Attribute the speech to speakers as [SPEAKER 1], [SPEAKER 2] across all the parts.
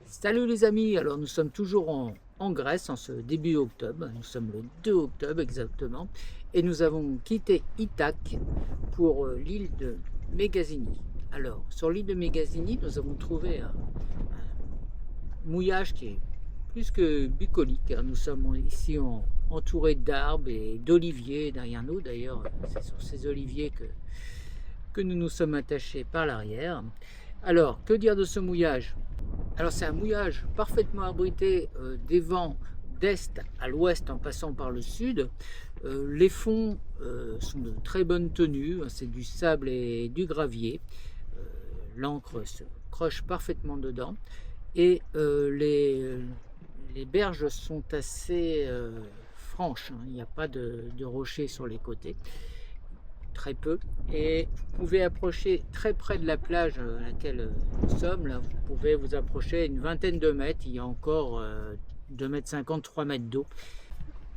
[SPEAKER 1] Salut les amis, alors nous sommes toujours en Grèce en ce début octobre, nous sommes le 2 octobre exactement, et nous avons quitté Ithaque pour l'île de Mégasini. Alors sur l'île de Mégasini, nous avons trouvé un mouillage qui est plus que bucolique, car nous sommes ici entourés d'arbres et d'oliviers derrière nous. D'ailleurs, c'est sur ces oliviers que nous nous sommes attachés par l'arrière. Alors, que dire de ce mouillage? Alors c'est un mouillage parfaitement abrité des vents d'est à l'ouest en passant par le sud. Les fonds sont de très bonne tenue, c'est du sable et du gravier. L'encre se croche parfaitement dedans et les berges sont assez franches, hein. Il n'y a pas de rochers sur les côtés, très peu, et vous pouvez approcher très près de la plage à laquelle nous sommes. Là, vous pouvez vous approcher une vingtaine de mètres, il y a encore 2,50 m, 3 mètres d'eau.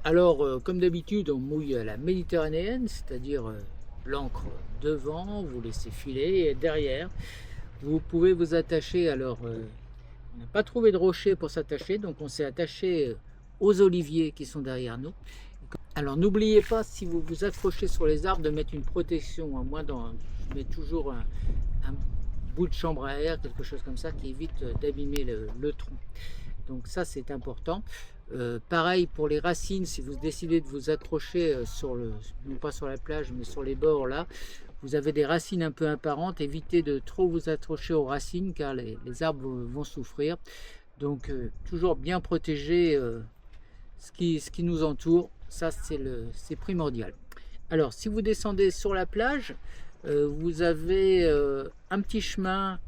[SPEAKER 1] Alors comme d'habitude, on mouille à la méditerranéenne, c'est-à-dire l'ancre devant, vous laissez filer, et derrière vous pouvez vous attacher. Alors on n'a pas trouvé de rocher pour s'attacher, donc on s'est attaché aux oliviers qui sont derrière nous. Alors n'oubliez pas, si vous vous accrochez sur les arbres, de mettre une protection. Moi, je mets toujours un bout de chambre à air, quelque chose comme ça, qui évite d'abîmer le tronc. Donc ça, c'est important. Pareil pour les racines, si vous décidez de vous accrocher non pas sur la plage, mais sur les bords là, vous avez des racines un peu apparentes, évitez de trop vous accrocher aux racines, car les arbres vont souffrir. Donc toujours bien protéger ce qui nous entoure. Ça, c'est primordial. Alors, si vous descendez sur la plage, vous avez un petit chemin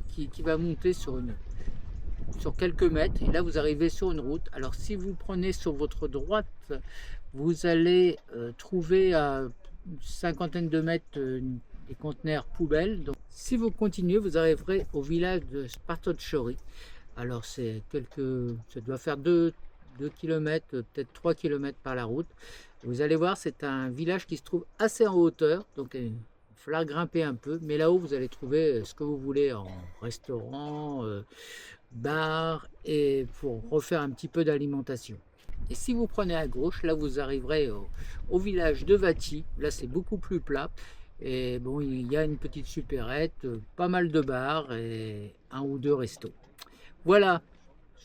[SPEAKER 1] qui va monter sur quelques mètres. Et là, vous arrivez sur une route. Alors, si vous prenez sur votre droite, vous allez trouver à une cinquantaine de mètres des conteneurs poubelles. Donc, si vous continuez, vous arriverez au village de Spartochori. Alors, ça doit faire 2 km, peut-être 3 km par la route. Vous allez voir, c'est un village qui se trouve assez en hauteur, donc il va falloir grimper un peu, mais là-haut vous allez trouver ce que vous voulez en restaurant, bar, et pour refaire un petit peu d'alimentation. Et si vous prenez à gauche, là vous arriverez au village de Vati. Là c'est beaucoup plus plat, et bon, il y a une petite supérette, pas mal de bars et un ou deux restos. Voilà,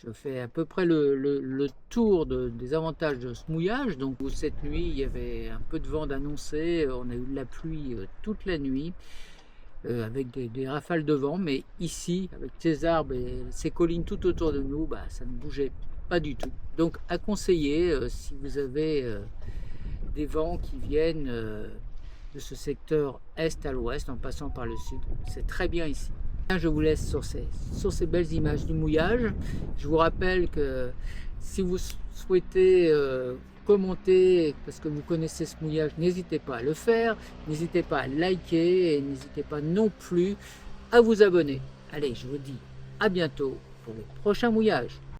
[SPEAKER 1] je fais à peu près le tour des avantages de ce mouillage. Donc cette nuit, il y avait un peu de vent d'annoncer, on a eu de la pluie toute la nuit, avec des rafales de vent, mais ici, avec ces arbres et ces collines tout autour de nous, ça ne bougeait pas du tout. Donc à conseiller si vous avez des vents qui viennent de ce secteur est à l'ouest en passant par le sud. C'est très bien ici. Je vous laisse sur ces belles images du mouillage. Je vous rappelle que si vous souhaitez commenter, parce que vous connaissez ce mouillage, n'hésitez pas à le faire. N'hésitez pas à liker et n'hésitez pas non plus à vous abonner. Allez, je vous dis à bientôt pour le prochain mouillage.